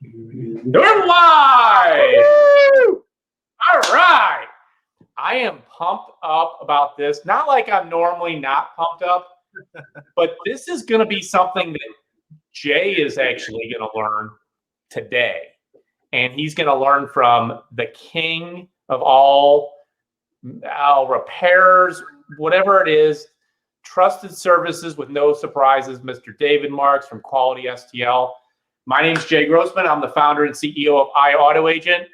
We're live! All right. I am pumped up about this. Not like I'm normally not pumped up, but this is going to be something that Jay is actually going to learn today. And he's going to learn from the king of all repairs, whatever it is, trusted services with no surprises, Mr. David Marks from Quality STL. My name is Jay Grossman. I'm the founder and CEO of Auto Agent.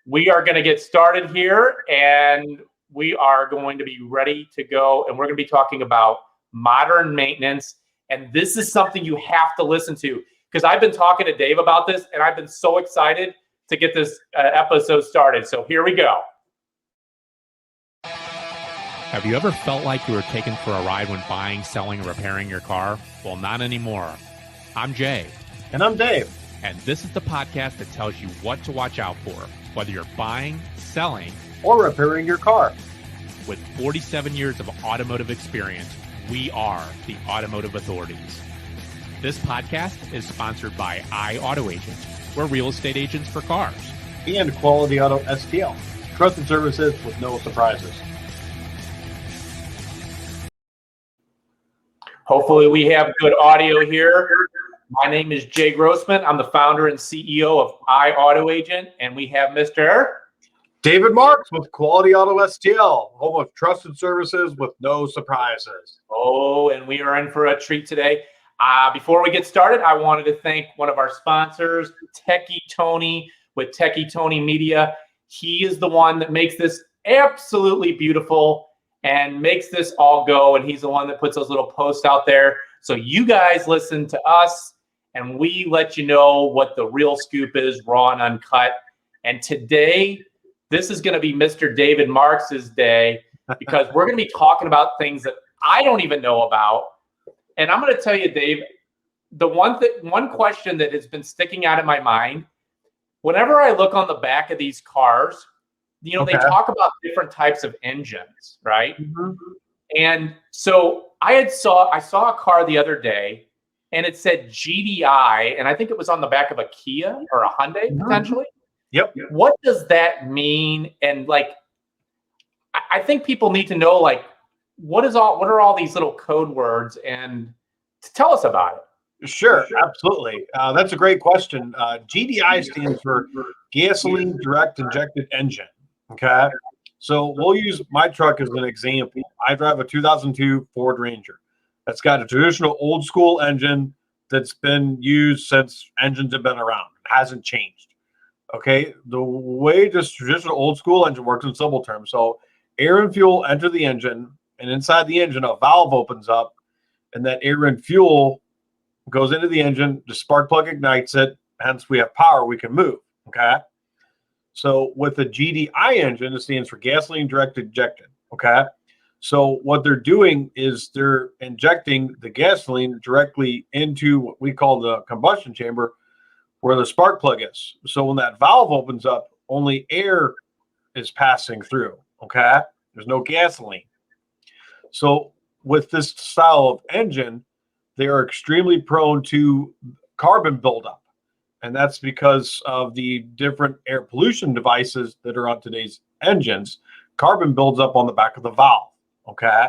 We are going to get started here, and we are going to be ready to go, and we're going to be talking about modern maintenance. And this is something you have to listen to, because I've been talking to Dave about this, and I've been so excited to get this episode started. So here we go. Have you ever felt like you were taken for a ride when buying, selling, or repairing your car? Well, not anymore. I'm Jay. And I'm Dave. And this is the podcast that tells you what to watch out for, whether you're buying, selling, or repairing your car. With 47 years of automotive experience, we are the automotive authorities. This podcast is sponsored by Auto Agent. We're real estate agents for cars. And Quality Auto STL. Trusted services with no surprises. Hopefully we have good audio here. My name is Jay Grossman. I'm the founder and CEO of Auto Agent, and we have Mr. David Marks with Quality Auto STL, home of trusted services with no surprises. Oh, and we are in for a treat today. Before we get started, I wanted to thank one of our sponsors, Techie Tony with Techie Tony Media. He is the one that makes this absolutely beautiful and makes this all go, and he's the one that puts those little posts out there. So you guys listen to us, and we let you know what the real scoop is, raw and uncut. And today, this is going to be Mr. David Marks's day, because we're going to be talking about things that I don't even know about. And I'm going to tell you, Dave, the one question that has been sticking out in my mind, whenever I look on the back of these cars, you know, They talk about different types of engines, right? Mm-hmm. And so I saw a car the other day, and it said GDI, and I think it was on the back of a Kia or a Hyundai potentially. Yep. What does that mean? And I think people need to know, what are all these little code words, and tell us about it. Sure, absolutely. That's a great question. GDI stands for gasoline direct injected engine. Okay. So we'll use my truck as an example. I drive a 2002 Ford Ranger. That's got a traditional old school engine that's been used since engines have been around. It hasn't changed. Okay. The way this traditional old school engine works in simple terms. So air and fuel enter the engine, and inside the engine, a valve opens up, and that air and fuel goes into the engine. The spark plug ignites it. Hence, we have power. We can move. Okay. So with the GDI engine, it stands for gasoline direct injected. Okay. So what they're doing is they're injecting the gasoline directly into what we call the combustion chamber, where the spark plug is. So when that valve opens up, only air is passing through. Okay. There's no gasoline. So with this style of engine, they are extremely prone to carbon buildup. And that's because of the different air pollution devices that are on today's engines. Carbon builds up on the back of the valve. Okay.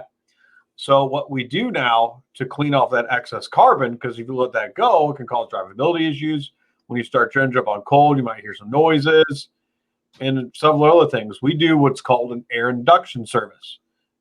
So what we do now to clean off that excess carbon, because if you let that go, it can cause drivability issues. When you start your engine up on cold, you might hear some noises and several other things. We do what's called an air induction service.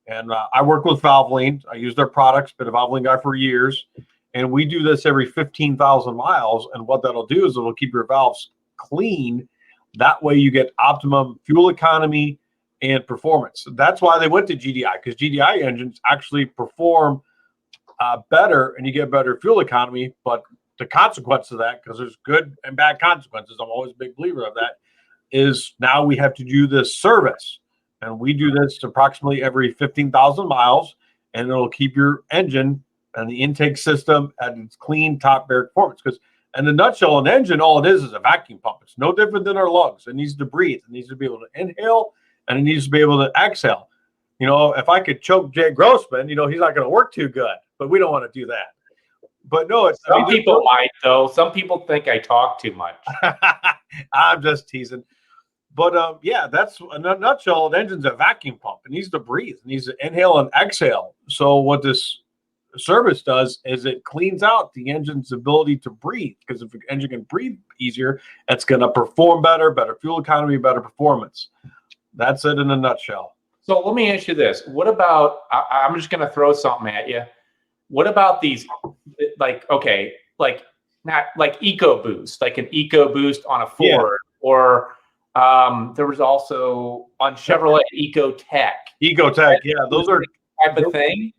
And I work with Valvoline. I use their products, been a Valvoline guy for years. And we do this every 15,000 miles. And what that'll do is it'll keep your valves clean. That way you get optimum fuel economy and performance. That's why they went to GDI, because GDI engines actually perform better, and you get better fuel economy. But the consequence of that, because there's good and bad consequences, I'm always a big believer of that, is now we have to do this service. And we do this approximately every 15,000 miles, and it'll keep your engine and the intake system at its clean top air performance. Because in a nutshell, an engine, all it is a vacuum pump. It's no different than our lungs. It needs to breathe. It needs to be able to inhale, and it needs to be able to exhale. You know, if I could choke Jay Grossman, he's not going to work too good, but we don't want to do that. But no, it's Some people might, though. Some people think I talk too much. I'm just teasing. But yeah, that's in a nutshell. An engine's a vacuum pump. It needs to breathe. It needs to inhale and exhale. So what this service does is it cleans out the engine's ability to breathe. Because if the engine can breathe easier, it's going to perform better, better fuel economy, better performance. That's it in a nutshell. So let me ask you this: what about? I'm just going to throw something at you. What about these? Like, okay, like not like EcoBoost, like an EcoBoost on a Ford, or there was also on Chevrolet EcoTech. EcoTech, yeah, those are type of thing.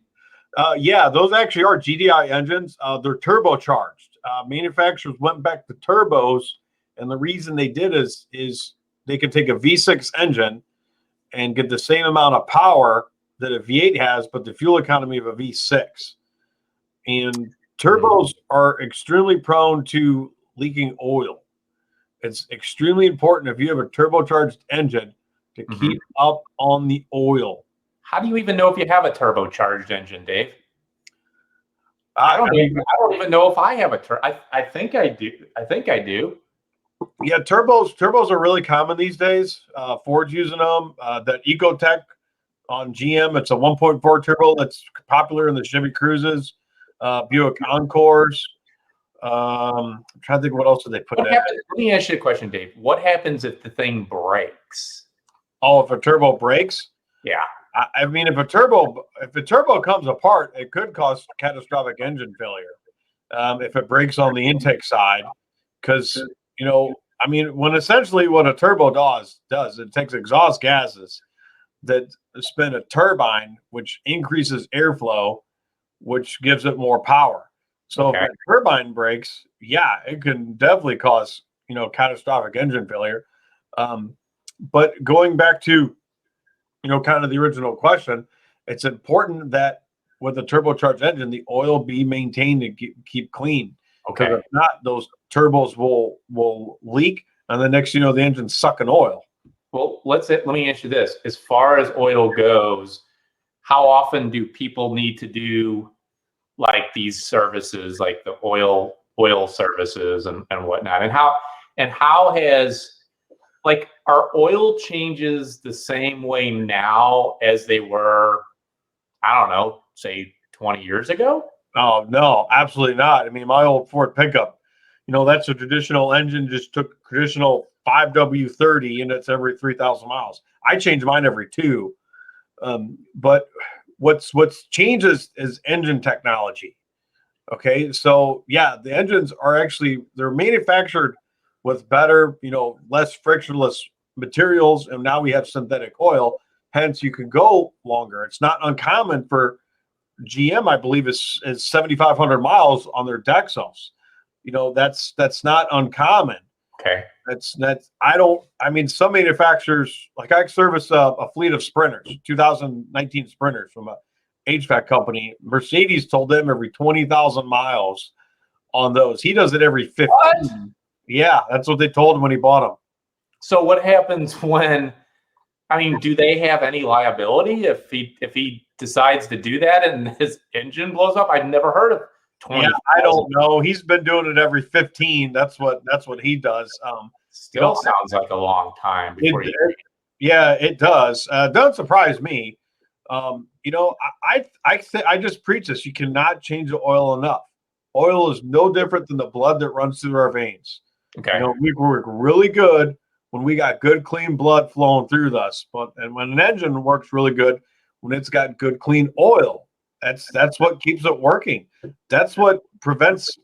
Yeah, those actually are GDI engines. They're turbocharged. Manufacturers went back to turbos, and the reason they did is they can take a V6 engine and get the same amount of power that a V8 has, but the fuel economy of a V6. And turbos are extremely prone to leaking oil. It's extremely important if you have a turbocharged engine to keep up on the oil. How do you even know if you have a turbocharged engine, Dave? I don't even know if I have a I think I do. I think I do. Yeah, turbos are really common these days. Ford's using them. That EcoTech on GM, it's a 1.4 turbo that's popular in the Chevy Cruises, Buick Encores. I'm trying to think what else did they put in. Let me ask you a question, Dave. What happens if the thing breaks? Oh, if a turbo breaks? Yeah. I mean, if a turbo comes apart, it could cause catastrophic engine failure if it breaks on the intake side. Because, I mean, when essentially what a turbo does, it takes exhaust gases that spin a turbine, which increases airflow, which gives it more power. So if that turbine breaks, yeah, it can definitely cause, catastrophic engine failure. But going back to, kind of the original question, it's important that with a turbocharged engine, the oil be maintained and keep clean. Okay. Because if not, those turbos will leak, and the next, the engine's sucking oil. Well, let me ask you this: as far as oil goes, how often do people need to do like these services, like the oil services and whatnot? And how has, like, are oil changes the same way now as they were, I don't know, say 20 years ago? Oh, no, absolutely not. I mean, my old Ford pickup, that's a traditional engine, just took traditional 5W30 and it's every 3,000 miles. I change mine every 2. But what's changed is engine technology. Okay, so yeah, the engines are they're manufactured with better, less frictionless materials, and now we have synthetic oil. Hence, you can go longer. It's not uncommon for GM, I believe, is 7,500 miles on their Dexos. That's not uncommon. Okay. I mean, some manufacturers, like I service a fleet of Sprinters, 2019 Sprinters from a HVAC company. Mercedes told them every 20,000 miles on those. He does it every 15. What? Yeah, that's what they told him when he bought them. So what happens when, I mean, do they have any liability if he decides to do that and his engine blows up? I've never heard of 20. Yeah, I don't know. He's been doing it every 15. That's what he does. Still sounds like a long time before Yeah, it does. Don't surprise me. I just preach this. You cannot change the oil enough. Oil is no different than the blood that runs through our veins. Okay. We work really good when we got good, clean blood flowing through us. And when an engine works really good, when it's got good, clean oil, that's what keeps it working. That's what prevents,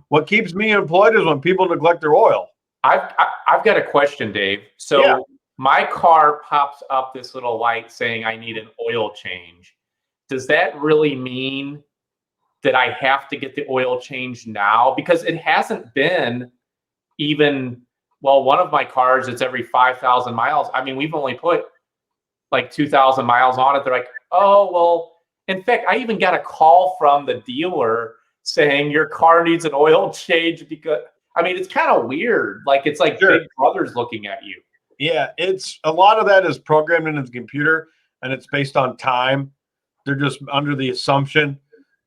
what keeps me employed is when people neglect their oil. I've got a question, Dave. So my car pops up this little light saying I need an oil change. Does that really mean that I have to get the oil change now? Because it hasn't been even, well, one of my cars, it's every 5,000 miles. I mean, we've only put like 2,000 miles on it. They're like, oh, well, in fact, I even got a call from the dealer saying your car needs an oil change because, I mean, it's kind of weird. Like, it's like Big Brother's looking at you. Yeah, it's a lot of that is programmed into the computer and it's based on time. They're just under the assumption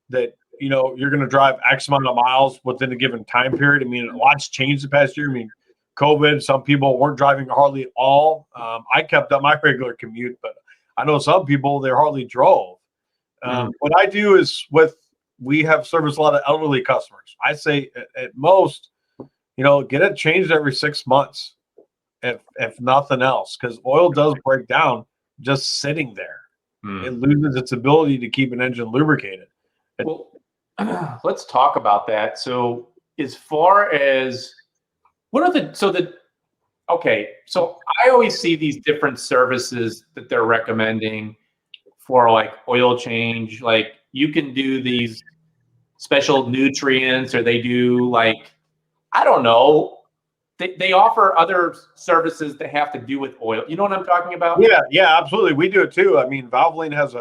that you're going to drive X amount of miles within a given time period. I mean, a lot's changed the past year. I mean, COVID, some people weren't driving hardly at all. I kept up my regular commute, but I know some people, they hardly drove. What I do is we have serviced a lot of elderly customers. I say at most, get it changed every 6 months, if nothing else, because oil does break down just sitting there. It loses its ability to keep an engine lubricated. Well, let's talk about that. So as far as okay, so I always see these different services that they're recommending for like oil change. Like you can do these special nutrients, or they do like, I don't know, they offer other services that have to do with oil. You know what I'm talking about? Yeah, absolutely. We do it too. I mean, Valvoline has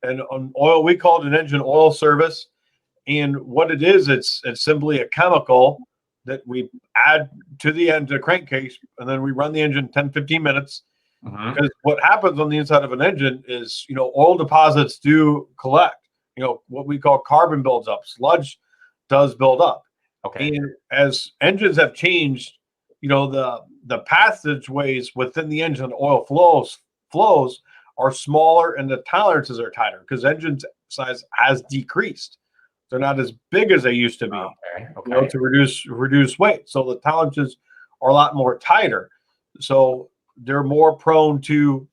an oil, we call it an engine oil service. And what it is, it's simply a chemical that we add to the end of the crankcase, and then we run the engine 10, 15 minutes. Because what happens on the inside of an engine is, oil deposits do collect. What we call carbon builds up. Sludge does build up. Okay. And as engines have changed, the passageways within the engine, oil flows are smaller, and the tolerances are tighter because engine size has decreased. They're not as big as they used to be. Okay. To reduce weight. So the tolerances are a lot more tighter. So they're more prone to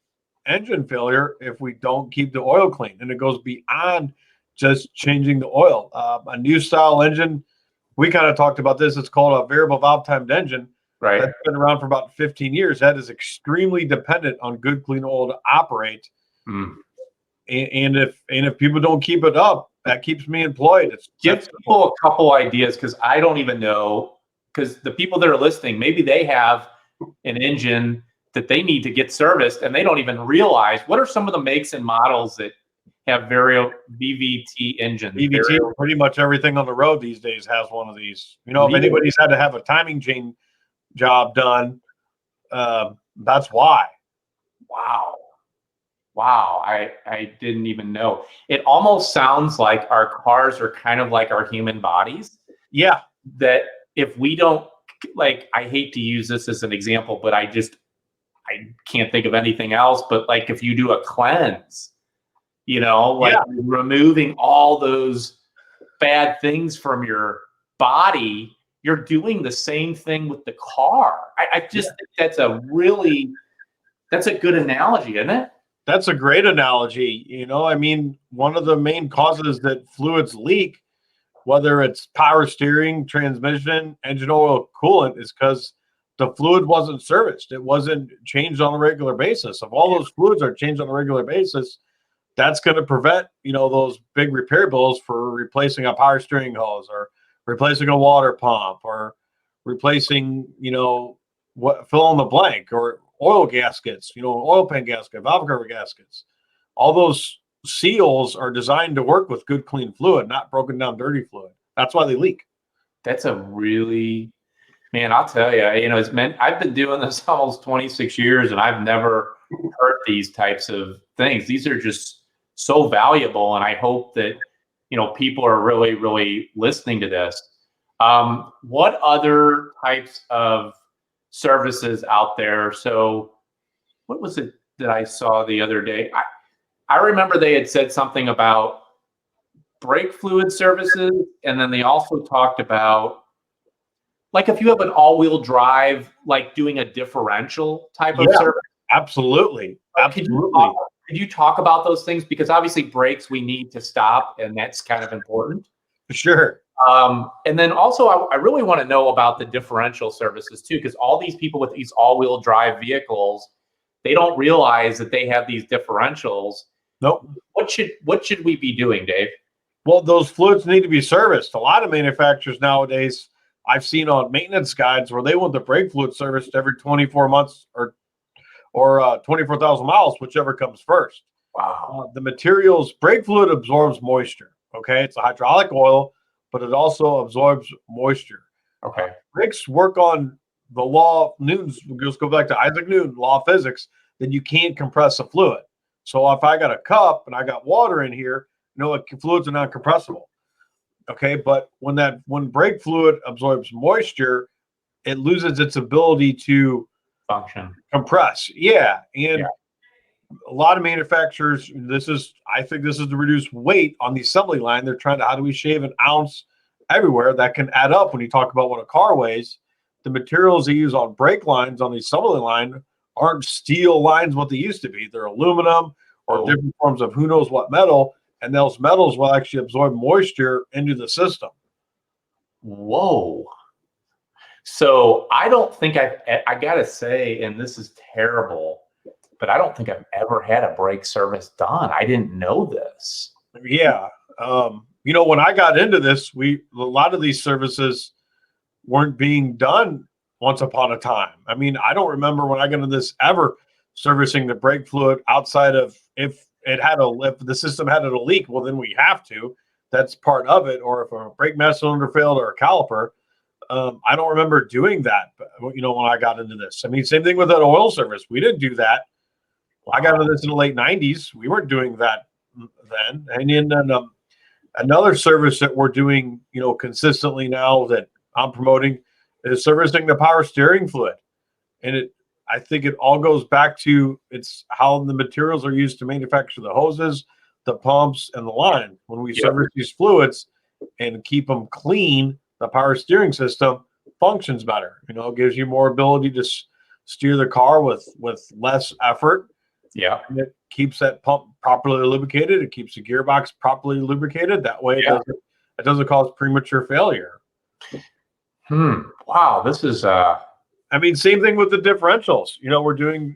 engine failure if we don't keep the oil clean. And it goes beyond just changing the oil. A new style engine, we kind of talked about this. It's called a variable valve timed engine. Right. That's been around for about 15 years. That is extremely dependent on good, clean oil to operate. And if people don't keep it up, that keeps me employed. Give people a couple ideas, because I don't even know, because the people that are listening, maybe they have an engine that they need to get serviced and they don't even realize. What are some of the makes and models that have VVT engines? VVT, pretty much everything on the road these days has one of these. If anybody's had to have a timing chain job done, that's why. Wow, I didn't even know. It almost sounds like our cars are kind of like our human bodies. Yeah. That if we don't, like, I hate to use this as an example, but I can't think of anything else. But like if you do a cleanse, removing all those bad things from your body, you're doing the same thing with the car. I just think that's a good analogy, isn't it? That's a great analogy. I mean, one of the main causes that fluids leak, whether it's power steering, transmission, engine oil, coolant, is because the fluid wasn't serviced. It wasn't changed on a regular basis. If all those fluids are changed on a regular basis, that's going to prevent, those big repair bills for replacing a power steering hose, or replacing a water pump, or replacing, fill in the blank, or oil gaskets, oil pan gasket, valve cover gaskets. All those seals are designed to work with good, clean fluid, not broken down, dirty fluid. That's why they leak. That's man, I'll tell you, I've been doing this almost 26 years, and I've never heard these types of things. These are just so valuable, and I hope that, people are really, really listening to this. What other types of services out there? So what was it that I saw the other day? I remember they had said something about brake fluid services, and then they also talked about, like, if you have an all-wheel drive, like doing a differential type of service. Absolutely. Could you talk about those things? Because obviously brakes we need to stop, and that's kind of important. Sure. And then also I really want to know about the differential services too, because all these people with these all-wheel drive vehicles, they don't realize that they have these differentials. Nope. What should we be doing, Dave? Well, those fluids need to be serviced. A lot of manufacturers nowadays, I've seen on maintenance guides where they want the brake fluid serviced every 24 months or 24,000 miles, whichever comes first. Wow. The materials, brake fluid absorbs moisture. Okay. It's a hydraulic oil, but it also absorbs moisture. Okay. Brakes work on the law of Newton's. Just go back to Isaac Newton, law of physics, that you can't compress a fluid. So if I got a cup and I got water in here, fluids are not compressible. Okay, but when brake fluid absorbs moisture, it loses its ability to Function. compress. Yeah, and Yeah. a lot of manufacturers, I think this is to reduce weight on the assembly line. They're trying to, how do we shave an ounce everywhere? That can add up when you talk about what a car weighs. The materials they use on brake lines on the assembly line aren't steel lines what they used to be. They're aluminum or different forms of who knows what metal, and those metals will actually absorb moisture into the system. Whoa. So I don't think I gotta say, and this is terrible, but I don't think I've ever had a brake service done. I didn't know this. Yeah. When I got into this, a lot of these services weren't being done once upon a time. I mean, I don't remember when I got into this ever servicing the brake fluid outside of if the system had a leak, well, then we have to. That's part of it. Or if a brake master cylinder failed or a caliper. I don't remember doing that, when I got into this. I mean, same thing with an oil service. We didn't do that. Wow. I got into this in the late 90s. We weren't doing that then. And then another service that we're doing, consistently now that I'm promoting is servicing the power steering fluid. And I think it all goes back to it's how the materials are used to manufacture the hoses, the pumps, and the line. When we service these fluids and keep them clean, the power steering system functions better. It gives you more ability to steer the car with less effort. Yeah. And it keeps that pump properly lubricated. It keeps the gearbox properly lubricated. That way it doesn't cause premature failure. Wow. This is same thing with the differentials. We're doing,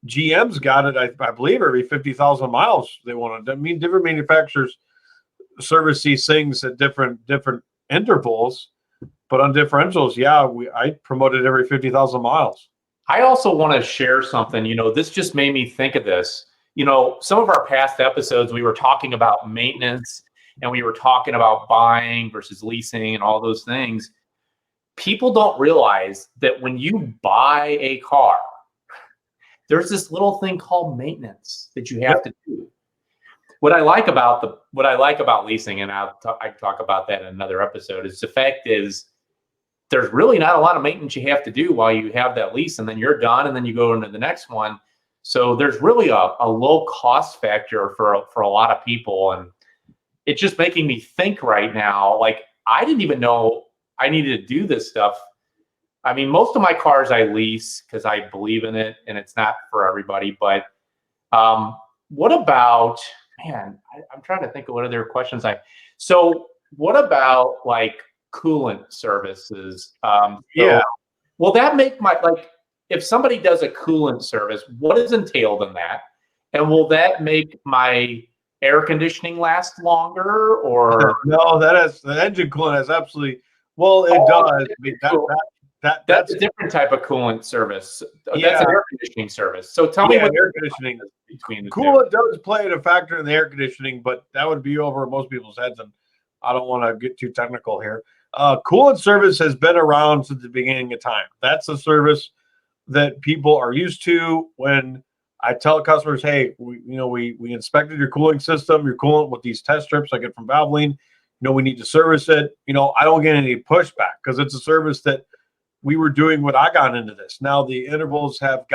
GM's got it, I believe, every 50,000 miles they want to. Different manufacturers service these things at different intervals, but on differentials, I promote it every 50,000 miles. I also want to share something. This just made me think of this. Some of our past episodes, we were talking about maintenance and we were talking about buying versus leasing and all those things. People don't realize that when you buy a car, there's this little thing called maintenance that you have to do. What I like about leasing, and I talk about that in another episode, is the fact is there's really not a lot of maintenance you have to do while you have that lease, and then you're done, and then you go into the next one. So there's really a low cost factor for a lot of people, and it's just making me think right now. Like, I didn't even know I needed to do this stuff. I mean, most of my cars I lease because I believe in it, and it's not for everybody. But what about? Man, I'm trying to think of what other questions So what about like coolant services? Will that make if somebody does a coolant service, what is entailed in that? And will that make my air conditioning last longer or? No, the engine coolant has absolutely, it does. That's a different type of coolant service. That's an air conditioning service. So tell me what air conditioning between the coolant does play a factor in the air conditioning, but that would be over most people's heads, and I don't want to get too technical here. Coolant service has been around since the beginning of time. That's a service that people are used to. When I tell customers, hey, we inspected your cooling system, your coolant with these test strips I get from Valvoline, we need to service it. I don't get any pushback because it's a service that we were doing when I got into this. Now the intervals have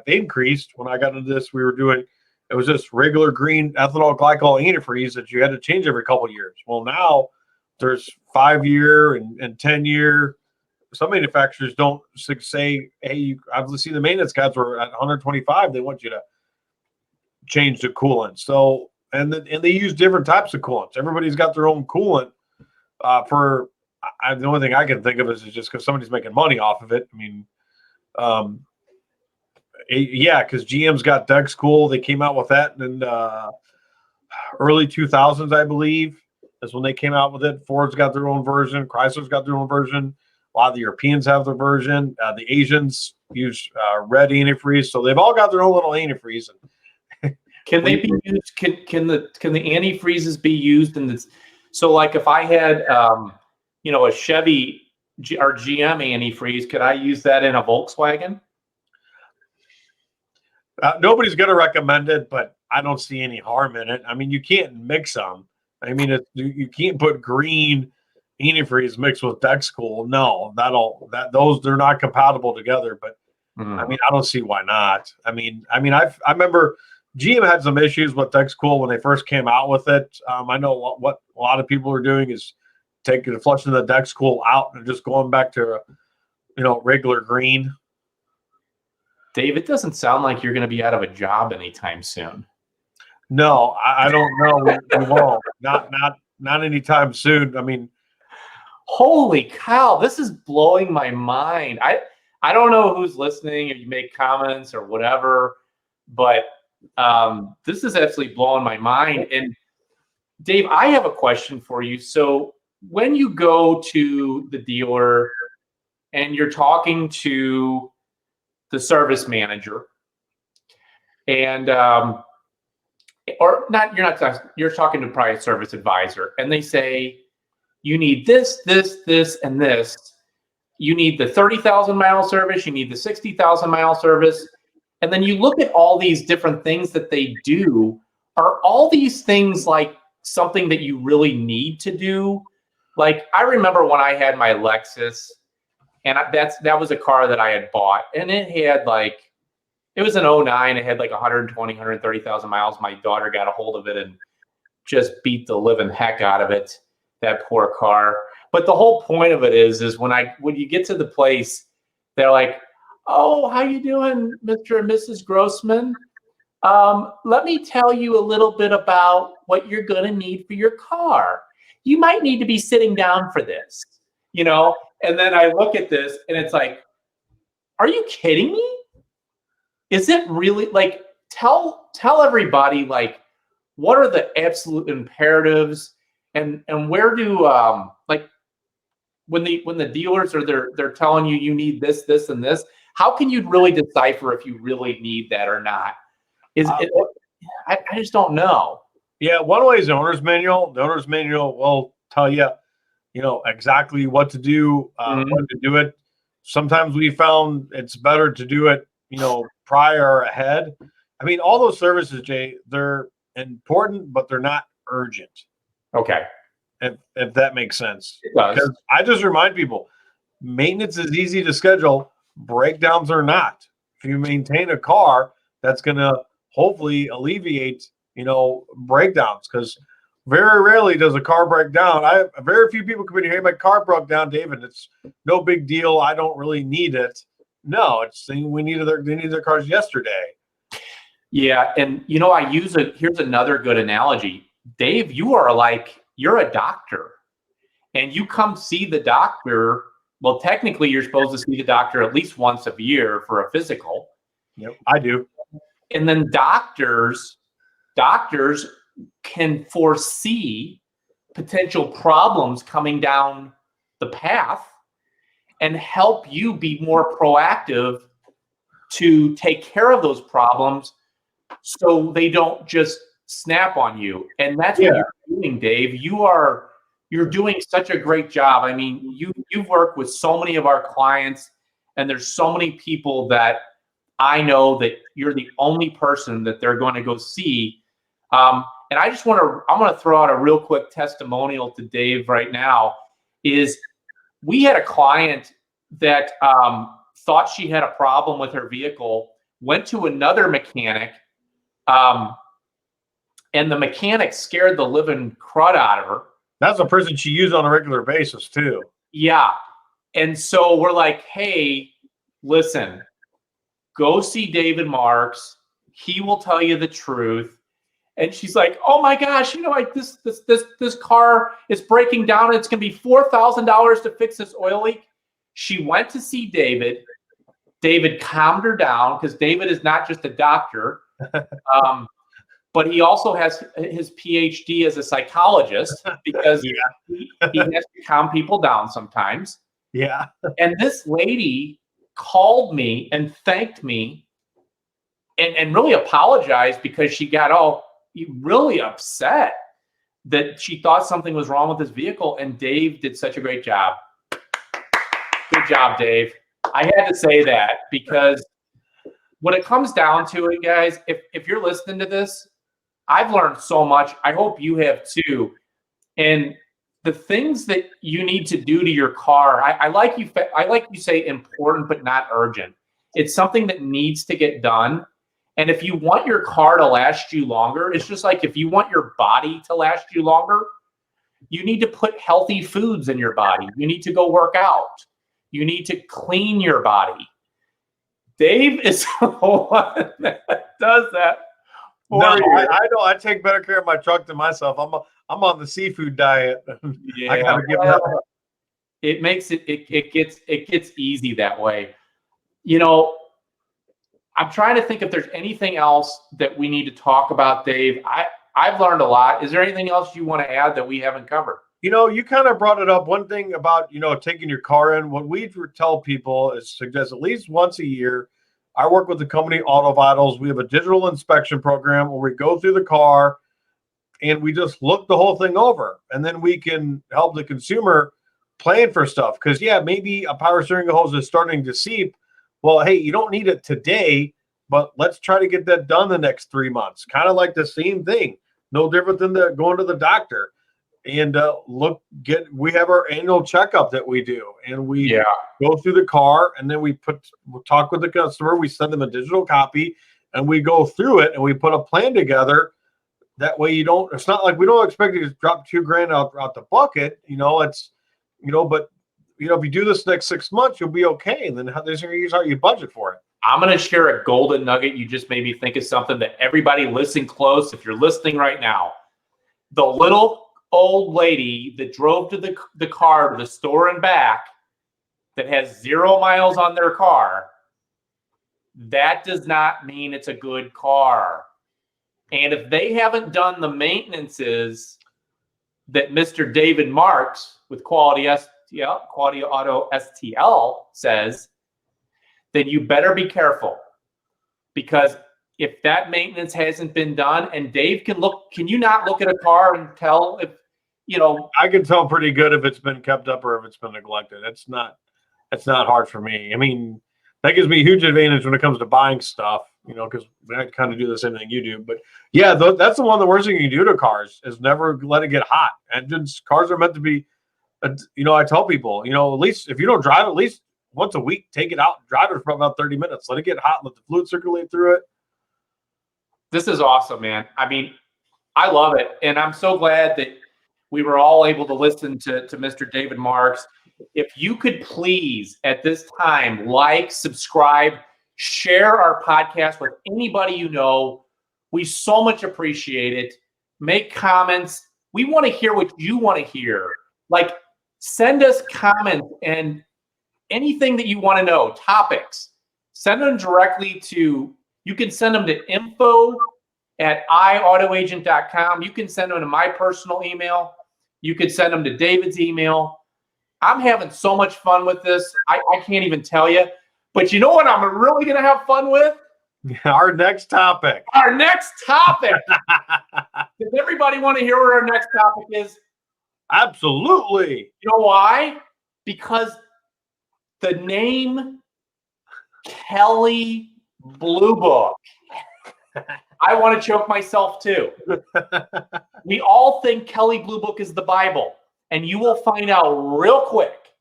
increased. When I got into this, it was just regular green ethanol glycol antifreeze that you had to change every couple of years. Well, now there's 5-year and 10-year. Some manufacturers don't say, hey, I've seen the maintenance guys were at 125. They want you to change the coolant. So, and they use different types of coolants. Everybody's got their own coolant the only thing I can think of is just because somebody's making money off of it. I mean, because GM's got Dex Cool. They came out with that in early 2000s, I believe. That's when they came out with it. Ford's got their own version. Chrysler's got their own version. A lot of the Europeans have their version. The Asians use red antifreeze. So they've all got their own little antifreeze. Can they be used? Can the antifreezes be used in this? So, like, if I had a Chevy or GM antifreeze, could I use that in a Volkswagen? Nobody's going to recommend it, but I don't see any harm in it. I mean, you can't mix them. I mean, you can't put green antifreeze mixed with Dexcool. No, those they're not compatible together. But I mean, I don't see why not. I remember GM had some issues with Dexcool when they first came out with it. I know what a lot of people are doing is flushing the Dexcool out and just going back to regular green. Dave, it doesn't sound like you're going to be out of a job anytime soon. No, I don't know. We won't. Not anytime soon. I mean, holy cow, this is blowing my mind. I don't know who's listening, if you make comments or whatever, but this is absolutely blowing my mind. And Dave, I have a question for you. So when you go to the dealer and you're talking to the service manager, and you're talking to probably a service advisor, and they say you need this, and this. You need the 30,000 mile service, you need the 60,000 mile service. And then you look at all these different things that they do. Are all these things like something that you really need to do? Like, I remember when I had my Lexus, and that was a car that I had bought, and it was an 09. It had like 120, 130,000 miles. My daughter got a hold of it and just beat the living heck out of it, that poor car. But the whole point of it is when you get to the place, they're like, "Oh, how you doing, Mr. and Mrs. Grossman? Let me tell you a little bit about what you're going to need for your car. You might need to be sitting down for this, And then I look at this and it's like, are you kidding me? Is it really like, tell everybody, like, what are the absolute imperatives, and where do when the dealers are they're telling you need this, and this, how can you really decipher if you really need that or not? I just don't know. Yeah, one way is the owner's manual. The owner's manual will tell you, exactly what to do, when to do it. Sometimes we found it's better to do it, prior or ahead. I mean, all those services, Jay, they're important, but they're not urgent. Okay. If that makes sense. It does. Because I just remind people, maintenance is easy to schedule. Breakdowns are not. If you maintain a car, that's going to hopefully alleviate, breakdowns. Because very rarely does a car break down. Very few people come in here, hey, my car broke down, David. It's no big deal. I don't really need it. No, it's they need their cars yesterday. Yeah, and here's another good analogy. Dave, you're a doctor, and you come see the doctor. Well, technically, you're supposed to see the doctor at least once a year for a physical. Yep, I do. And then doctors can foresee potential problems coming down the path and help you be more proactive to take care of those problems so they don't just snap on you. And that's what you're doing, Dave. You're doing such a great job. I mean, you've worked with so many of our clients, and there's so many people that I know that you're the only person that they're going to go see. And I'm going to throw out a real quick testimonial to Dave right now. Is we had a client that thought she had a problem with her vehicle, went to another mechanic, and the mechanic scared the living crud out of her. That's a person she used on a regular basis too. Yeah. And so we're like, hey, listen, go see David Marks. He will tell you the truth. And she's like, oh my gosh, this car is breaking down. And it's going to be $4,000 to fix this oil leak. She went to see David. David calmed her down, because David is not just a doctor, but he also has his PhD as a psychologist, because he has to calm people down sometimes. Yeah. And this lady called me and thanked me and really apologized, because she got really upset that she thought something was wrong with this vehicle. And Dave did such a great job. Good job, Dave. I had to say that, because when it comes down to it, guys, if you're listening to this, I've learned so much. I hope you have too. And the things that you need to do to your car, I like you say important but not urgent. It's something that needs to get done. And if you want your car to last you longer, it's just like if you want your body to last you longer, you need to put healthy foods in your body. You need to go work out. You need to clean your body. Dave is the one that does that. No, I know. I take better care of my truck than myself. I'm on the seafood diet. Yeah, I gotta give it up. it makes it gets easy that way. You know, I'm trying to think if there's anything else that we need to talk about, Dave. I've learned a lot. Is there anything else you want to add that we haven't covered? You kind of brought it up. One thing about, taking your car in, what we tell people is suggest at least once a year. I work with the company Auto Vitals. We have a digital inspection program where we go through the car and we just look the whole thing over. And then we can help the consumer plan for stuff. Because, maybe a power steering hose is starting to seep. Well, hey, you don't need it today, but let's try to get that done the next 3 months. Kind of like the same thing. No different than going to the doctor. And we have our annual checkup that we do, and we go through the car, and then we'll talk with the customer. We send them a digital copy, and we go through it, and we put a plan together. That way, it's not like we don't expect you to drop $2,000 out the bucket. But if you do this next 6 months, you'll be okay. And then here's how you budget for it. I'm going to share a golden nugget. You just made me think of something that everybody listen close. If you're listening right now, the little old lady that drove to the car to the store and back that has 0 miles on their car, that does not mean it's a good car. And if they haven't done the maintenances that Mr. David Marks with Quality Auto STL says, then you better be careful. Because if that maintenance hasn't been done, and Dave can you not look at a car and tell if, I can tell pretty good if it's been kept up or if it's been neglected. It's not hard for me. I mean, that gives me a huge advantage when it comes to buying stuff, because I kind of do the same thing you do. But yeah, that's the worst thing you can do to cars is never let it get hot. Cars are meant to be, I tell people, at least if you don't drive, at least once a week, take it out, drive it for about 30 minutes, let it get hot, let the fluid circulate through it. This is awesome, man. I mean, I love it. And I'm so glad that we were all able to listen to Mr. David Marks. If you could please, at this time, like, subscribe, share our podcast with anybody you know. We so much appreciate it. Make comments. We want to hear what you want to hear. Like, send us comments and anything that you want to know, topics. Send them directly to, you can send them to info@iautoagent.com. You can send them to my personal email. You could send them to David's email. I'm having so much fun with this. I can't even tell you. But you know what I'm really going to have fun with? Our next topic. Does everybody want to hear what our next topic is? Absolutely. You know why? Because the name Kelley Blue Book. I want to choke myself too. We all think Kelley Blue Book is the Bible, and you will find out real quick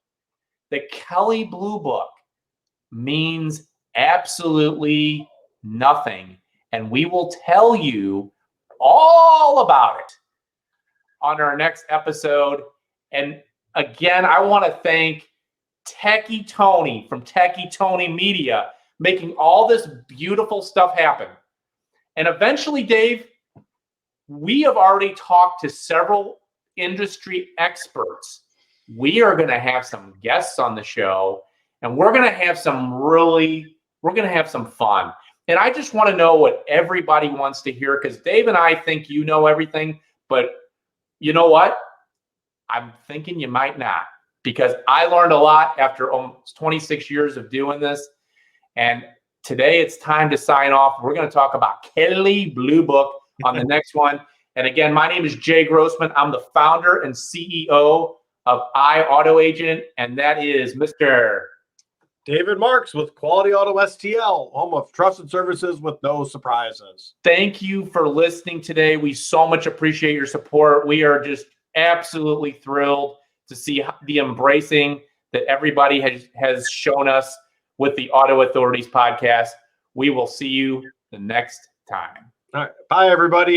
that Kelley Blue Book means absolutely nothing, and we will tell you all about it on our next episode. And again, I want to thank Techie Tony from Techie Tony Media making all this beautiful stuff happen. And eventually, Dave, we have already talked to several industry experts. We are going to have some guests on the show, and we're going to have some fun. And I just want to know what everybody wants to hear, because Dave and I think you know everything, but you know what? I'm thinking you might not, because I learned a lot after almost 26 years of doing this. And today it's time to sign off. We're going to talk about Kelley Blue Book on the next one. And again, my name is Jay Grossman. I'm the founder and CEO of iAutoAgent, and that is Mr. David Marks with Quality Auto STL, home of trusted services with no surprises. Thank you for listening today. We so much appreciate your support. We are just absolutely thrilled to see the embracing that everybody has shown us with the Auto Authorities podcast. We will see you the next time. All right. Bye, everybody.